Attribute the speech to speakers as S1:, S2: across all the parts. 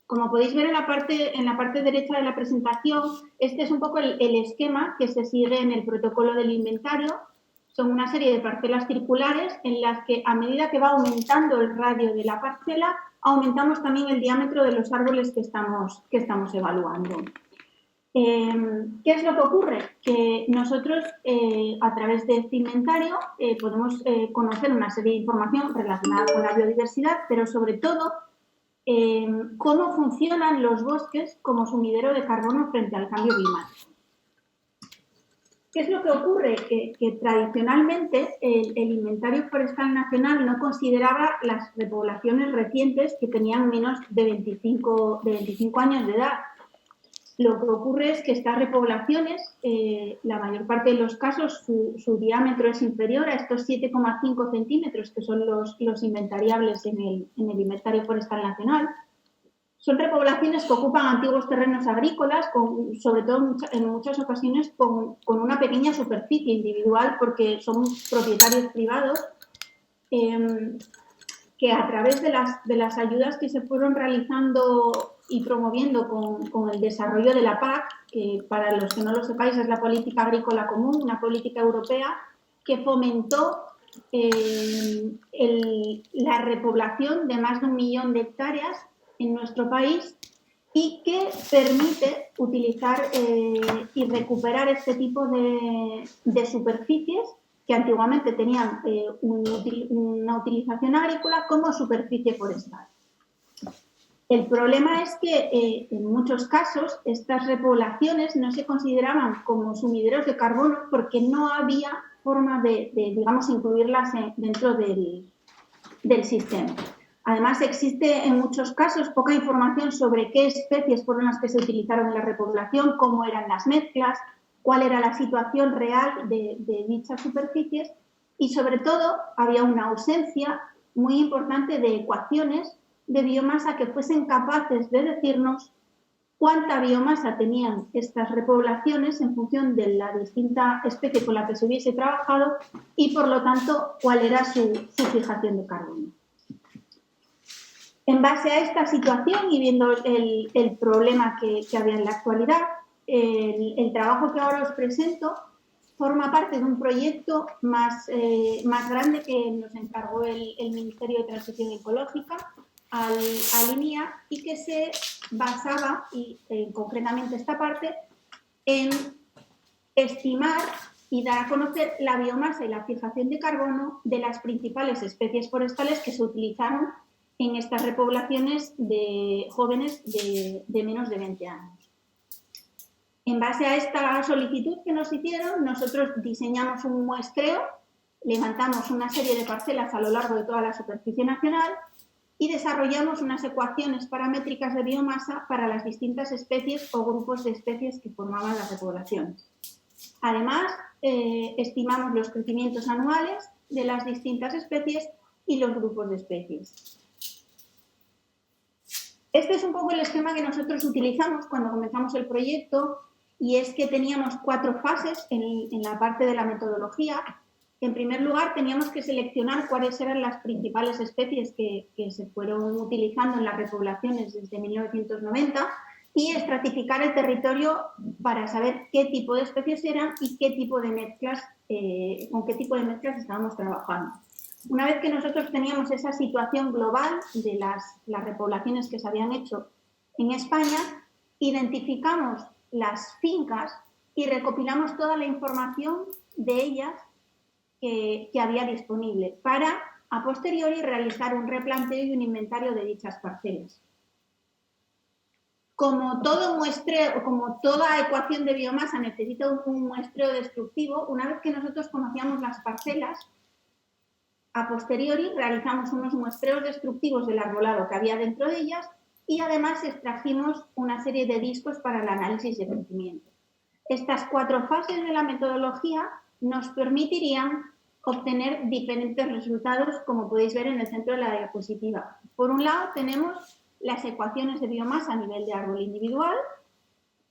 S1: Como podéis ver en la parte derecha de la presentación, este es un poco el esquema que se sigue en el protocolo del inventario. Son una serie de parcelas circulares en las que, a medida que va aumentando el radio de la parcela, aumentamos también el diámetro de los árboles que estamos evaluando. ¿Qué es lo que ocurre? Que nosotros, a través de este inventario, podemos conocer una serie de información relacionada con la biodiversidad, pero sobre todo cómo funcionan los bosques como sumidero de carbono frente al cambio climático. ¿Qué es lo que ocurre? Que tradicionalmente el Inventario Forestal Nacional no consideraba las repoblaciones recientes que tenían menos de 25 años de edad. Lo que ocurre es que estas repoblaciones, la mayor parte de los casos, su diámetro es inferior a estos 7,5 centímetros, que son los inventariables en el Inventario Forestal Nacional. Son repoblaciones que ocupan antiguos terrenos agrícolas, sobre todo en muchas ocasiones con una pequeña superficie individual, porque son propietarios privados que a través de las ayudas que se fueron realizando y promoviendo con el desarrollo de la PAC, que para los que no lo sepáis es la Política Agrícola Común, una política europea que fomentó la repoblación de más de 1 millón de hectáreas en nuestro país y que permite utilizar y recuperar este tipo de superficies que antiguamente tenían una utilización agrícola como superficie forestal. El problema es que en muchos casos estas repoblaciones no se consideraban como sumideros de carbono porque no había forma de digamos, incluirlas dentro del sistema. Además, existe en muchos casos poca información sobre qué especies fueron las que se utilizaron en la repoblación, cómo eran las mezclas, cuál era la situación real de dichas superficies y, sobre todo, había una ausencia muy importante de ecuaciones de biomasa que fuesen capaces de decirnos cuánta biomasa tenían estas repoblaciones en función de la distinta especie con la que se hubiese trabajado y, por lo tanto, cuál era su fijación de carbono. En base a esta situación y viendo el problema que había en la actualidad, el trabajo que ahora os presento forma parte de un proyecto más grande que nos encargó el Ministerio de Transición Ecológica al INIA y que se basaba, y concretamente esta parte, en estimar y dar a conocer la biomasa y la fijación de carbono de las principales especies forestales que se utilizaron en estas repoblaciones de jóvenes de menos de 20 años. En base a esta solicitud que nos hicieron, nosotros diseñamos un muestreo, levantamos una serie de parcelas a lo largo de toda la superficie nacional y desarrollamos unas ecuaciones paramétricas de biomasa para las distintas especies o grupos de especies que formaban las repoblaciones. Además, estimamos los crecimientos anuales de las distintas especies y los grupos de especies. Este es un poco el esquema que nosotros utilizamos cuando comenzamos el proyecto y es que teníamos 4 fases en la parte de la metodología. En primer lugar, teníamos que seleccionar cuáles eran las principales especies que se fueron utilizando en las repoblaciones desde 1990 y estratificar el territorio para saber qué tipo de especies eran y qué tipo de mezclas, con qué tipo de mezclas estábamos trabajando. Una vez que nosotros teníamos esa situación global de las repoblaciones que se habían hecho en España, identificamos las fincas y recopilamos toda la información de ellas que había disponible para, a posteriori, realizar un replanteo y un inventario de dichas parcelas. Como todo muestreo, como toda ecuación de biomasa necesita un muestreo destructivo, una vez que nosotros conocíamos las parcelas, a posteriori realizamos unos muestreos destructivos del arbolado que había dentro de ellas y además extrajimos una serie de discos para el análisis de crecimiento. Estas 4 fases de la metodología nos permitirían obtener diferentes resultados, como podéis ver en el centro de la diapositiva. Por un lado tenemos las ecuaciones de biomasa a nivel de árbol individual,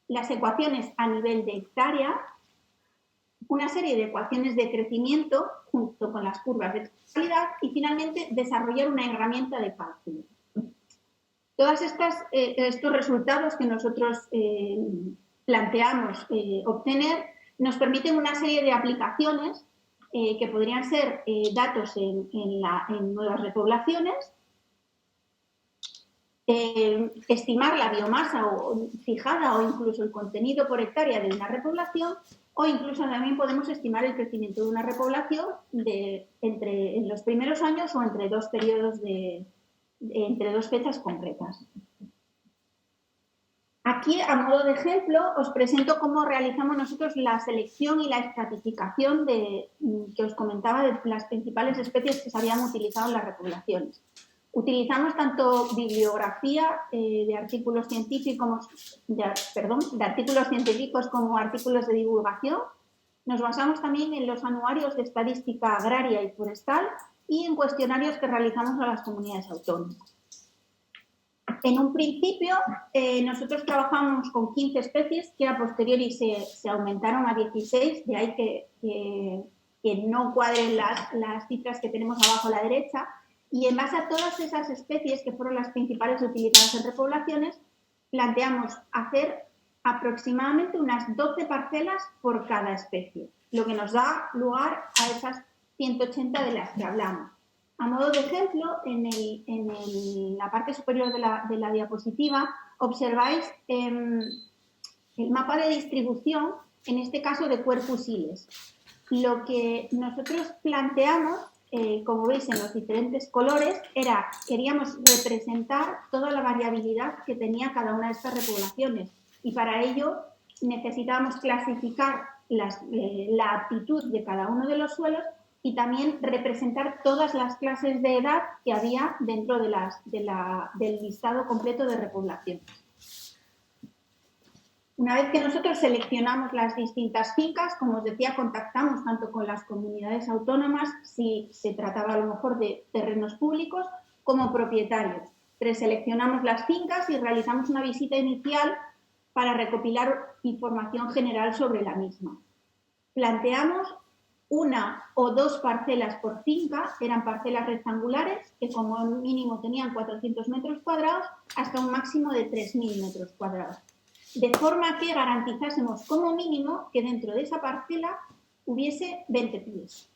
S1: las ecuaciones a nivel de hectárea, una serie de ecuaciones de crecimiento junto con las curvas de calidad y finalmente desarrollar una herramienta de cálculo. Todos estos resultados que nosotros planteamos obtener nos permiten una serie de aplicaciones que podrían ser datos en nuevas repoblaciones, estimar la biomasa fijada o incluso el contenido por hectárea de una repoblación, o incluso también podemos estimar el crecimiento de una repoblación en los primeros años o entre dos periodos entre dos fechas concretas. Aquí, a modo de ejemplo, os presento cómo realizamos nosotros la selección y la estratificación que os comentaba de las principales especies que se habían utilizado en las repoblaciones. Utilizamos tanto bibliografía de artículos científicos como artículos de divulgación. Nos basamos también en los anuarios de estadística agraria y forestal y en cuestionarios que realizamos a las comunidades autónomas. En un principio, nosotros trabajamos con 15 especies que a posteriori se aumentaron a 16, de ahí que no cuadren las cifras que tenemos abajo a la derecha. Y en base a todas esas especies, que fueron las principales utilizadas en repoblaciones, planteamos hacer aproximadamente unas 12 parcelas por cada especie, lo que nos da lugar a esas 180 de las que hablamos. A modo de ejemplo, en la parte superior de la diapositiva observáis el mapa de distribución, en este caso de Quercus-iles. Lo que nosotros planteamos, como veis en los diferentes colores, queríamos representar toda la variabilidad que tenía cada una de estas repoblaciones, y para ello necesitábamos clasificar la aptitud de cada uno de los suelos y también representar todas las clases de edad que había dentro del listado completo de repoblaciones. Una vez que nosotros seleccionamos las distintas fincas, como os decía, contactamos tanto con las comunidades autónomas, si se trataba a lo mejor de terrenos públicos, como propietarios. Preseleccionamos las fincas y realizamos una visita inicial para recopilar información general sobre la misma. Planteamos una o dos parcelas por finca, eran parcelas rectangulares que como mínimo tenían 400 metros cuadrados hasta un máximo de 3.000 metros cuadrados. De forma que garantizásemos como mínimo que dentro de esa parcela hubiese 20 pies.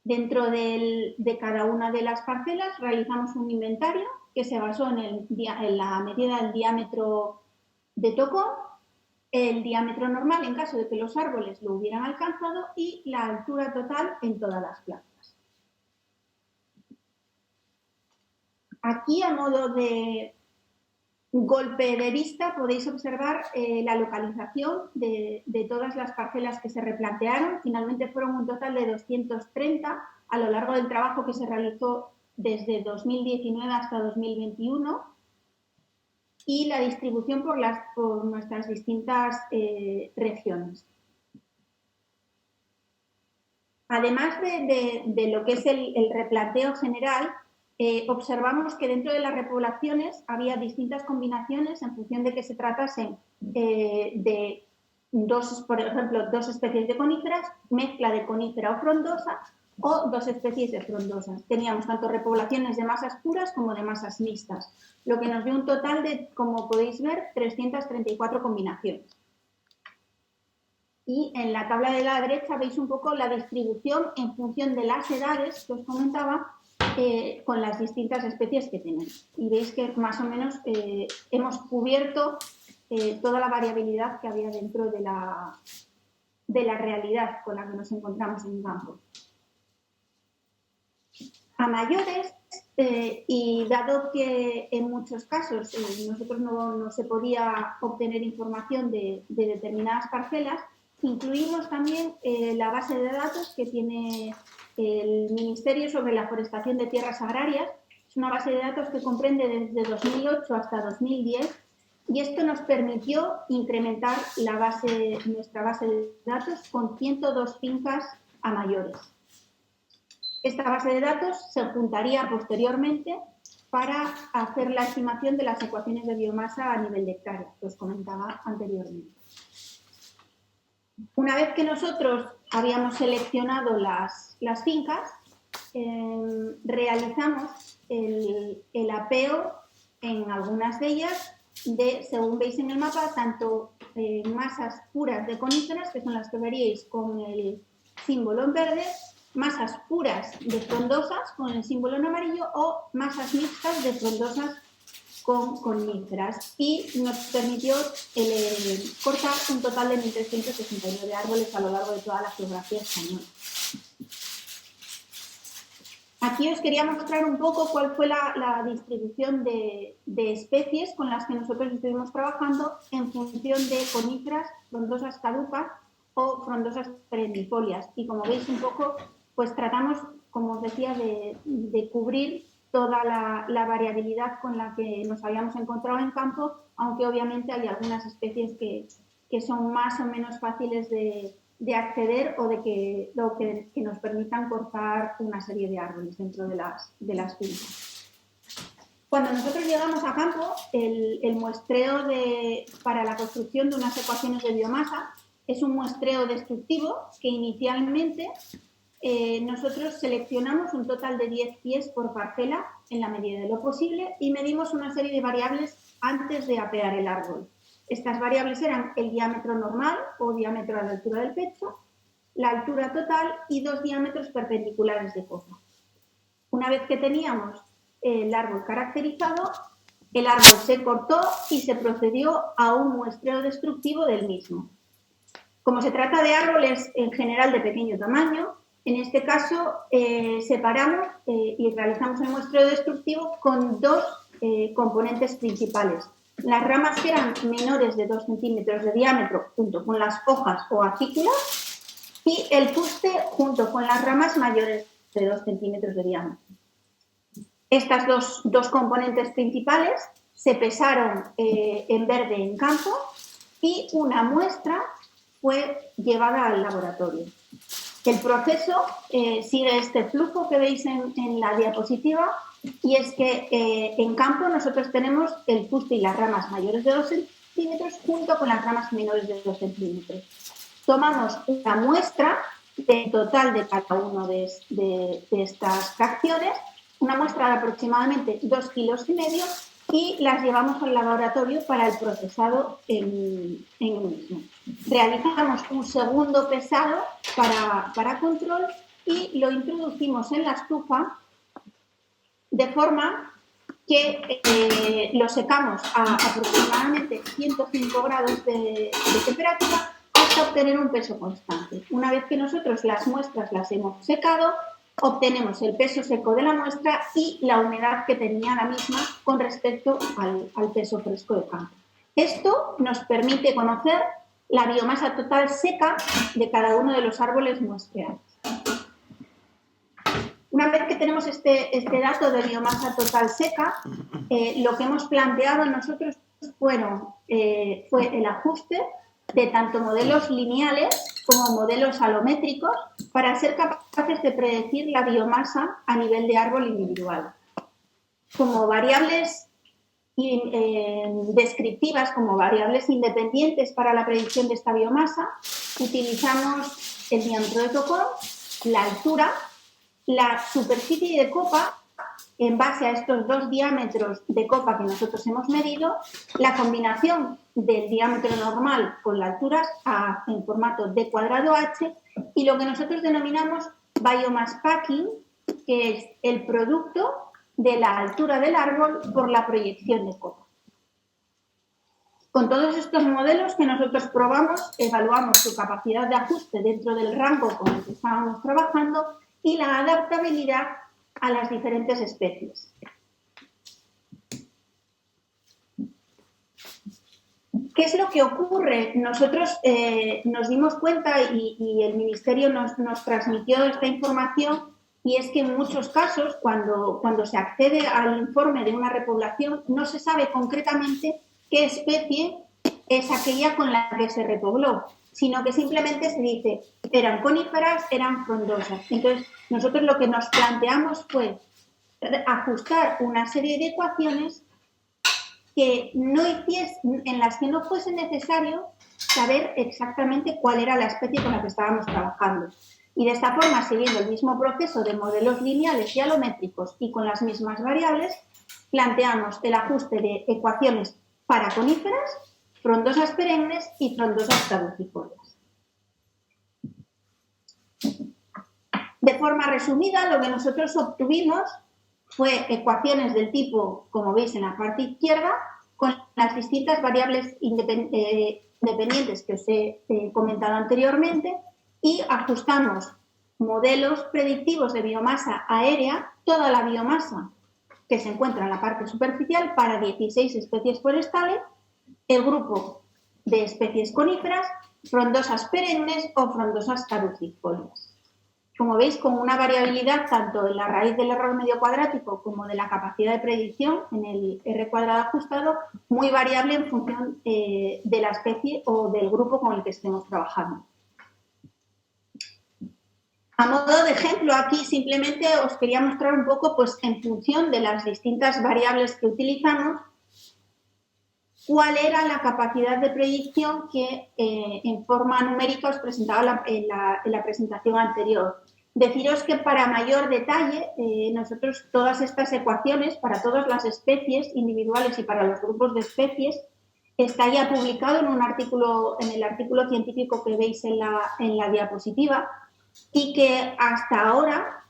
S1: Dentro de cada una de las parcelas realizamos un inventario que se basó en la medida del diámetro de tocón, el diámetro normal en caso de que los árboles lo hubieran alcanzado y la altura total en todas las plantas. Aquí, a modo de golpe de vista, podéis observar la localización de todas las parcelas que se replantearon. Finalmente fueron un total de 230 a lo largo del trabajo que se realizó desde 2019 hasta 2021. Y la distribución por nuestras distintas regiones. Además de lo que es el replanteo general, observamos que dentro de las repoblaciones había distintas combinaciones en función de que se tratasen de por ejemplo, dos especies de coníferas, mezcla de conífera o frondosa, o dos especies de frondosas. Teníamos tanto repoblaciones de masas puras como de masas mixtas, lo que nos dio un total de, como podéis ver, 334 combinaciones. Y en la tabla de la derecha veis un poco la distribución en función de las edades que os comentaba, con las distintas especies que tenemos. Y veis que más o menos hemos cubierto toda la variabilidad que había dentro de la realidad con la que nos encontramos en campo. A mayores, y dado que en muchos casos nosotros no se podía obtener información de determinadas parcelas, incluimos también la base de datos que tiene el Ministerio sobre la forestación de tierras agrarias. Es una base de datos que comprende desde 2008 hasta 2010 y esto nos permitió incrementar nuestra base de datos con 102 fincas a mayores. Esta base de datos se juntaría posteriormente para hacer la estimación de las ecuaciones de biomasa a nivel de hectárea, que os comentaba anteriormente. Una vez que nosotros habíamos seleccionado las fincas, realizamos el apeo en algunas de ellas, según veis en el mapa, tanto masas puras de coníferas, que son las que veríais con el símbolo en verde, masas puras de frondosas con el símbolo en amarillo o masas mixtas de frondosas con coníferas, y nos permitió cortar un total de 1.369 árboles a lo largo de toda la geografía española. Aquí os quería mostrar un poco cuál fue la distribución de especies con las que nosotros estuvimos trabajando en función de coníferas, frondosas caducas o frondosas perennifolias. Y como veis un poco, pues tratamos, como os decía, de cubrir toda la variabilidad con la que nos habíamos encontrado en campo, aunque obviamente hay algunas especies que son más o menos fáciles de acceder o que nos permitan cortar una serie de árboles dentro de las fincas. Cuando nosotros llegamos a campo, el muestreo para la construcción de unas ecuaciones de biomasa es un muestreo destructivo que inicialmente nosotros seleccionamos un total de 10 pies por parcela en la medida de lo posible y medimos una serie de variables antes de apear el árbol. Estas variables eran el diámetro normal o diámetro a la altura del pecho, la altura total y 2 diámetros perpendiculares de copa. Una vez que teníamos el árbol caracterizado, el árbol se cortó y se procedió a un muestreo destructivo del mismo. Como se trata de árboles en general de pequeño tamaño, en este caso separamos y realizamos el muestreo destructivo con dos componentes principales. Las ramas que eran menores de 2 centímetros de diámetro junto con las hojas o acículas y el fuste junto con las ramas mayores de 2 centímetros de diámetro. Estas dos componentes principales se pesaron en verde en campo y una muestra fue llevada al laboratorio. El proceso sigue este flujo que veis en la diapositiva, y es que en campo nosotros tenemos el fuste y las ramas mayores de 2 centímetros junto con las ramas menores de 2 centímetros. Tomamos una muestra del total de cada una de estas fracciones, una muestra de aproximadamente 2,5 kilos, y las llevamos al laboratorio para el procesado en el mismo. Realizamos un segundo pesado para control y lo introducimos en la estufa de forma que lo secamos a aproximadamente 105 grados de temperatura hasta obtener un peso constante. Una vez que nosotros las muestras las hemos secado, obtenemos el peso seco de la muestra y la humedad que tenía la misma con respecto al peso fresco de campo. Esto nos permite conocer la biomasa total seca de cada uno de los árboles muestreados. Una vez que tenemos este dato de biomasa total seca, lo que hemos planteado nosotros fue el ajuste de tanto modelos lineales como modelos alométricos para ser capaces de predecir la biomasa a nivel de árbol individual. Como variables descriptivas, como variables independientes para la predicción de esta biomasa, utilizamos el diámetro de tocón, la altura, la superficie de copa en base a estos 2 diámetros de copa que nosotros hemos medido, la combinación del diámetro normal con la altura en formato D cuadrado H y lo que nosotros denominamos biomass packing, que es el producto de la altura del árbol por la proyección de copa. Con todos estos modelos que nosotros probamos, evaluamos su capacidad de ajuste dentro del rango con el que estábamos trabajando y la adaptabilidad a las diferentes especies. ¿Qué es lo que ocurre? Nosotros nos dimos cuenta y el Ministerio nos transmitió esta información, y es que en muchos casos, cuando se accede al informe de una repoblación, no se sabe concretamente qué especie es aquella con la que se repobló, sino que simplemente se dice, eran coníferas, eran frondosas. Entonces, nosotros lo que nos planteamos fue ajustar una serie de ecuaciones en las que no fuese necesario saber exactamente cuál era la especie con la que estábamos trabajando. Y de esta forma, siguiendo el mismo proceso de modelos lineales y alométricos y con las mismas variables, planteamos el ajuste de ecuaciones para coníferas, frondosas perennes y frondosas caducifolias. De forma resumida, lo que nosotros obtuvimos fue ecuaciones del tipo, como veis en la parte izquierda, con las distintas variables dependientes que os he comentado anteriormente, y ajustamos modelos predictivos de biomasa aérea, toda la biomasa que se encuentra en la parte superficial para 16 especies forestales, el grupo de especies coníferas, frondosas perennes o frondosas caducifolias. Como veis, con una variabilidad tanto en la raíz del error medio cuadrático como de la capacidad de predicción en el R cuadrado ajustado, muy variable en función de la especie o del grupo con el que estemos trabajando. A modo de ejemplo, aquí simplemente os quería mostrar un poco, pues en función de las distintas variables que utilizamos, cuál era la capacidad de predicción que en forma numérica os presentaba en la presentación anterior. Deciros que para mayor detalle, nosotros todas estas ecuaciones, para todas las especies individuales y para los grupos de especies, está ya publicado en un artículo, en el artículo científico que veis en la diapositiva, y que hasta ahora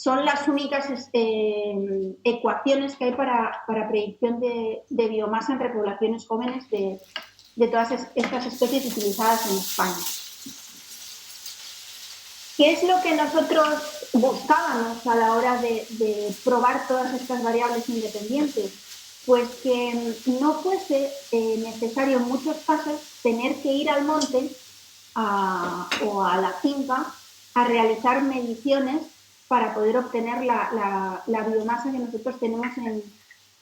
S1: son las únicas ecuaciones que hay para predicción de biomasa en repoblaciones jóvenes de todas estas especies utilizadas en España. ¿Qué es lo que nosotros buscábamos a la hora de probar todas estas variables independientes? Pues que no fuese necesario en muchos casos tener que ir al monte o a la finca a realizar mediciones para poder obtener la biomasa que nosotros tenemos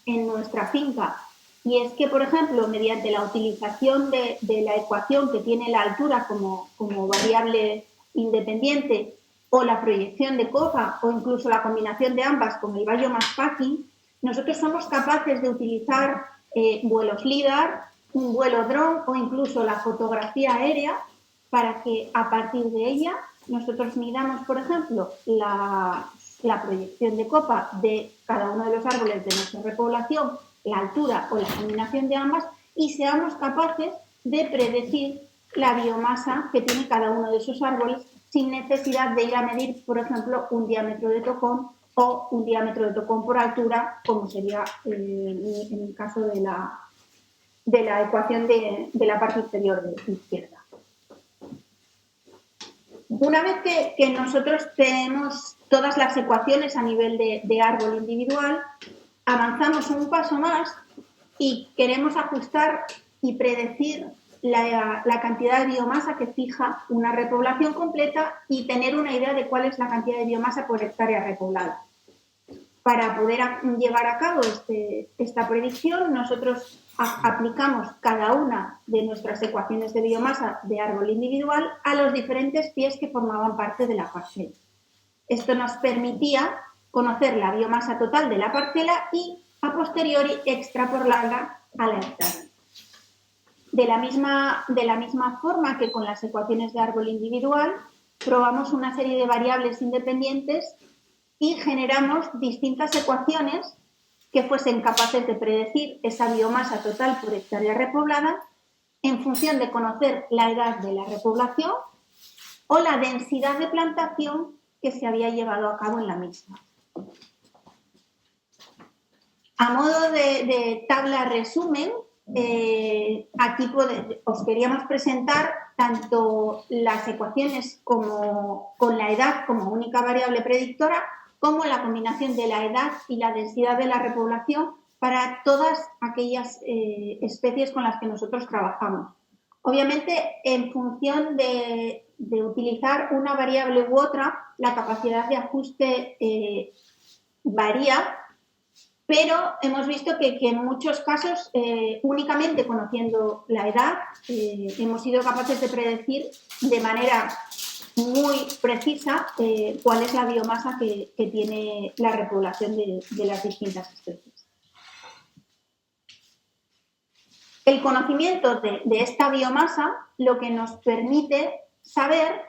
S1: en nuestra finca. Y es que, por ejemplo, mediante la utilización de la ecuación que tiene la altura como variable independiente, o la proyección de copa, o incluso la combinación de ambas con el biomass-packing, nosotros somos capaces de utilizar vuelos LIDAR, un vuelo dron o incluso la fotografía aérea para que a partir de ella nosotros midamos, por ejemplo, la proyección de copa de cada uno de los árboles de nuestra repoblación, la altura o la combinación de ambas, y seamos capaces de predecir la biomasa que tiene cada uno de esos árboles sin necesidad de ir a medir, por ejemplo, un diámetro de tocón o un diámetro de tocón por altura, como sería en el caso de la ecuación de la parte inferior de izquierda. Una vez que nosotros tenemos todas las ecuaciones a nivel de árbol individual, avanzamos un paso más y queremos ajustar y predecir la cantidad de biomasa que fija una repoblación completa y tener una idea de cuál es la cantidad de biomasa por hectárea repoblada. Para poder llevar a cabo esta predicción, nosotros aplicamos cada una de nuestras ecuaciones de biomasa de árbol individual a los diferentes pies que formaban parte de la parcela. Esto nos permitía conocer la biomasa total de la parcela y, a posteriori, extrapolarla a la hectárea. De la misma forma que con las ecuaciones de árbol individual, probamos una serie de variables independientes y generamos distintas ecuaciones que fuesen capaces de predecir esa biomasa total por hectárea repoblada en función de conocer la edad de la repoblación o la densidad de plantación que se había llevado a cabo en la misma. A modo de tabla resumen, aquí os queríamos presentar tanto las ecuaciones con la edad como única variable predictora, como la combinación de la edad y la densidad de la repoblación para todas aquellas especies con las que nosotros trabajamos. Obviamente, en función de utilizar una variable u otra, la capacidad de ajuste varía, pero hemos visto que en muchos casos, únicamente conociendo la edad, hemos sido capaces de predecir de manera muy precisa cuál es la biomasa que tiene la repoblación de las distintas especies. El conocimiento de esta biomasa lo que nos permite saber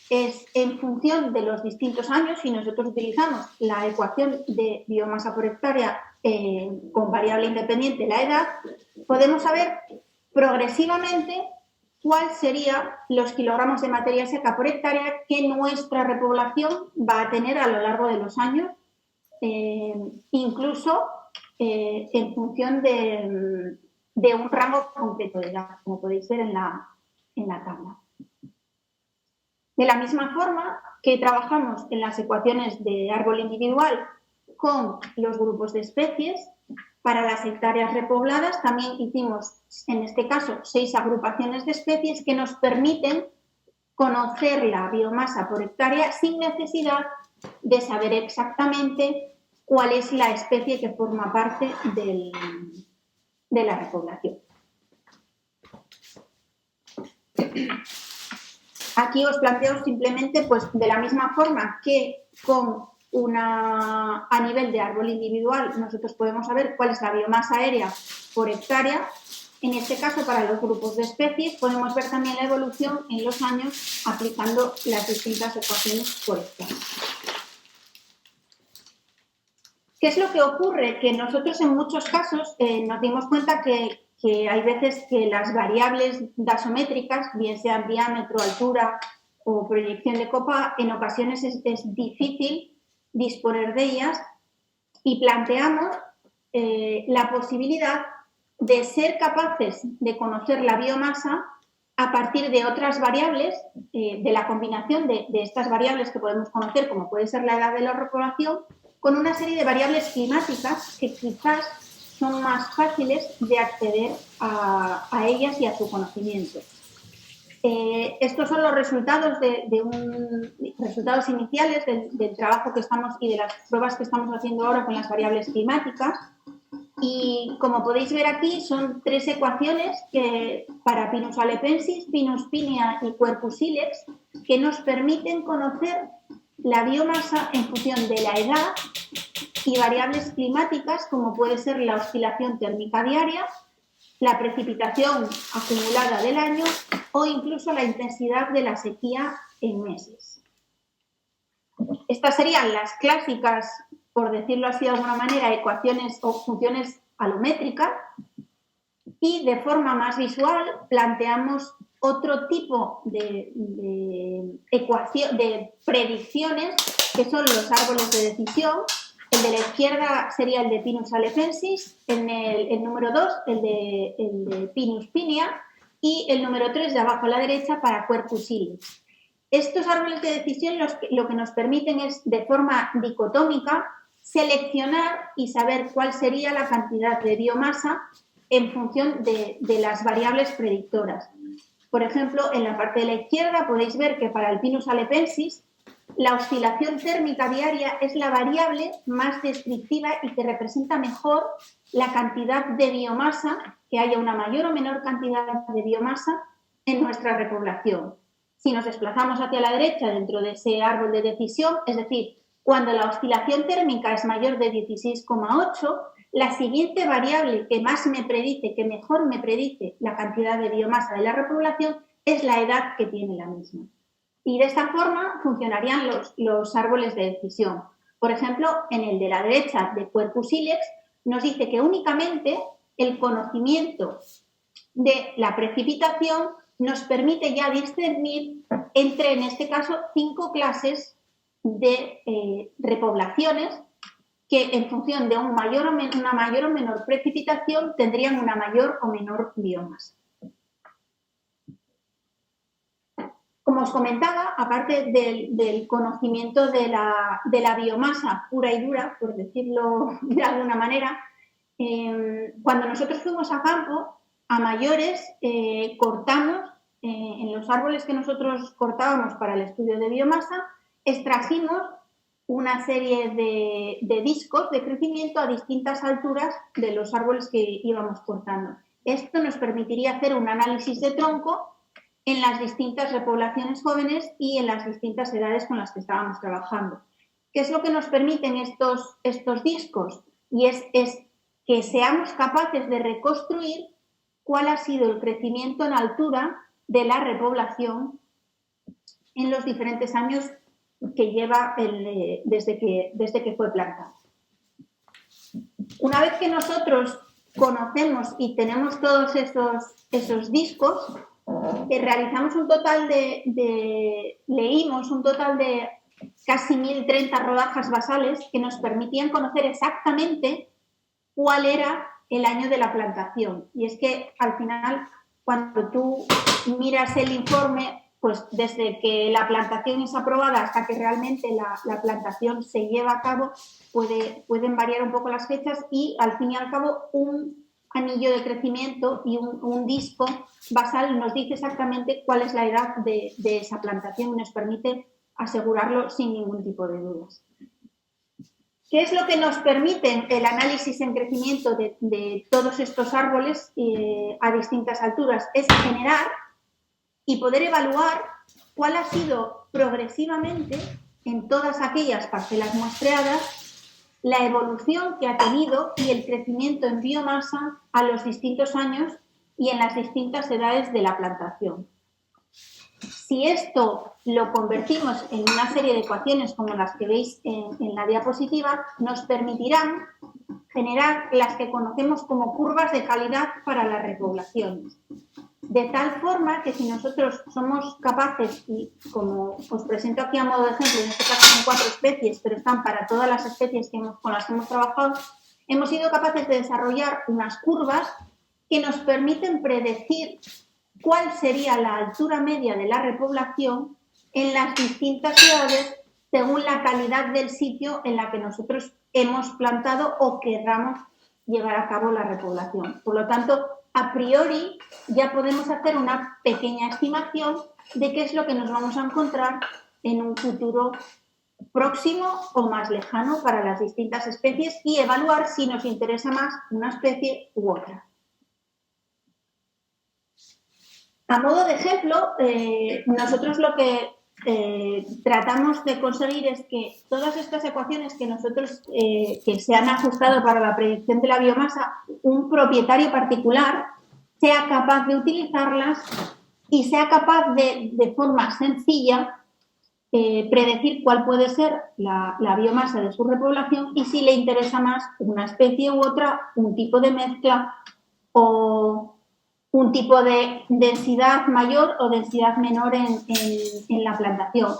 S1: es, en función de los distintos años, si nosotros utilizamos la ecuación de biomasa por hectárea con variable independiente la edad, podemos saber progresivamente cuál serían los kilogramos de materia seca por hectárea que nuestra repoblación va a tener a lo largo de los años, incluso en función de un rango concreto de edad, como podéis ver en la tabla. De la misma forma que trabajamos en las ecuaciones de árbol individual con los grupos de especies, para las hectáreas repobladas también hicimos, en este caso, 6 agrupaciones de especies que nos permiten conocer la biomasa por hectárea sin necesidad de saber exactamente cuál es la especie que forma parte de la repoblación. Aquí os planteo simplemente, pues, de la misma forma que a nivel de árbol individual nosotros podemos saber cuál es la biomasa aérea por hectárea. En este caso, para los grupos de especies, podemos ver también la evolución en los años aplicando las distintas ecuaciones por hectárea. ¿Qué es lo que ocurre? Que nosotros en muchos casos nos dimos cuenta que hay veces que las variables gasométricas, bien sean diámetro, altura o proyección de copa, en ocasiones es difícil disponer de ellas y planteamos la posibilidad de ser capaces de conocer la biomasa a partir de otras variables, de la combinación de estas variables que podemos conocer, como puede ser la edad de la repoblación, con una serie de variables climáticas que quizás son más fáciles de acceder a ellas y a su conocimiento. Estos son los resultados resultados iniciales del trabajo que estamos y de las pruebas que estamos haciendo ahora con las variables climáticas. Y como podéis ver aquí, son 3 ecuaciones para Pinus halepensis, Pinus pinea y Quercus ilex, que nos permiten conocer la biomasa en función de la edad y variables climáticas, como puede ser la oscilación térmica diaria, la precipitación acumulada del año o incluso la intensidad de la sequía en meses. Estas serían las clásicas, por decirlo así de alguna manera, ecuaciones o funciones alométricas, y de forma más visual planteamos otro tipo de predicciones, que son los árboles de decisión. El de la izquierda sería el de Pinus halepensis, el número 2 el de Pinus pinea y el número 3 de abajo a la derecha para Quercus ilex. Estos árboles de decisión lo que nos permiten es, de forma dicotómica, seleccionar y saber cuál sería la cantidad de biomasa en función de las variables predictoras. Por ejemplo, en la parte de la izquierda podéis ver que para el Pinus halepensis la oscilación térmica diaria es la variable más descriptiva y que representa mejor la cantidad de biomasa, que haya una mayor o menor cantidad de biomasa en nuestra repoblación. Si nos desplazamos hacia la derecha dentro de ese árbol de decisión, es decir, cuando la oscilación térmica es mayor de 16,8, la siguiente variable que más me predice, que mejor me predice la cantidad de biomasa de la repoblación, es la edad que tiene la misma. Y de esta forma funcionarían los árboles de decisión. Por ejemplo, en el de la derecha de Quercus ilex nos dice que únicamente el conocimiento de la precipitación nos permite ya discernir entre, en este caso, 5 clases de repoblaciones que en función de una mayor o menor precipitación tendrían una mayor o menor biomasa. Como os comentaba, aparte del conocimiento de la biomasa pura y dura, por decirlo de alguna manera, cuando nosotros fuimos a campo, a mayores, cortamos, en los árboles que nosotros cortábamos para el estudio de biomasa, extrajimos una serie de discos de crecimiento a distintas alturas de los árboles que íbamos cortando. Esto nos permitiría hacer un análisis de tronco en las distintas repoblaciones jóvenes y en las distintas edades con las que estábamos trabajando. ¿Qué es lo que nos permiten estos discos? Y es que seamos capaces de reconstruir cuál ha sido el crecimiento en altura de la repoblación en los diferentes años que lleva desde que fue plantado. Una vez que nosotros conocemos y tenemos todos esos discos, realizamos un total leímos un total de casi 1030 rodajas basales que nos permitían conocer exactamente cuál era el año de la plantación. Y es que al final, cuando tú miras el informe, pues desde que la plantación es aprobada hasta que realmente la plantación se lleva a cabo, pueden variar un poco las fechas y al fin y al cabo un anillo de crecimiento y un disco basal nos dice exactamente cuál es la edad de esa plantación y nos permite asegurarlo sin ningún tipo de dudas. ¿Qué es lo que nos permite el análisis en crecimiento de todos estos árboles a distintas alturas? Es generar y poder evaluar cuál ha sido progresivamente en todas aquellas parcelas muestreadas la evolución que ha tenido y el crecimiento en biomasa a los distintos años y en las distintas edades de la plantación. Si esto lo convertimos en una serie de ecuaciones como las que veis en la diapositiva, nos permitirán generar las que conocemos como curvas de calidad para las repoblaciones. De tal forma que si nosotros somos capaces, y como os presento aquí a modo de ejemplo, en este caso son 4 especies, pero están para todas las especies con las que hemos trabajado, hemos sido capaces de desarrollar unas curvas que nos permiten predecir cuál sería la altura media de la repoblación en las distintas ciudades según la calidad del sitio en la que nosotros hemos plantado o querramos llevar a cabo la repoblación. Por lo tanto, a priori ya podemos hacer una pequeña estimación de qué es lo que nos vamos a encontrar en un futuro próximo o más lejano para las distintas especies y evaluar si nos interesa más una especie u otra. A modo de ejemplo, nosotros lo que tratamos de conseguir es que todas estas ecuaciones que nosotros que se han ajustado para la predicción de la biomasa, un propietario particular sea capaz de utilizarlas y sea capaz de forma sencilla predecir cuál puede ser la biomasa de su repoblación y si le interesa más una especie u otra, un tipo de mezcla o un tipo de densidad mayor o densidad menor en la plantación.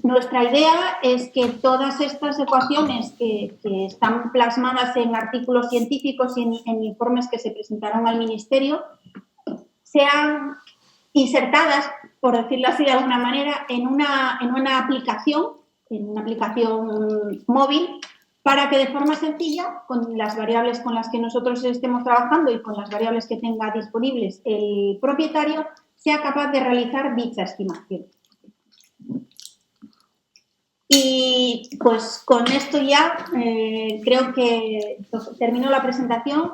S1: Nuestra idea es que todas estas ecuaciones que están plasmadas en artículos científicos y en informes que se presentaron al Ministerio sean insertadas, por decirlo así de alguna manera, en una aplicación móvil, para que de forma sencilla, con las variables con las que nosotros estemos trabajando y con las variables que tenga disponibles el propietario, sea capaz de realizar dicha estimación. Y pues con esto ya creo que termino la presentación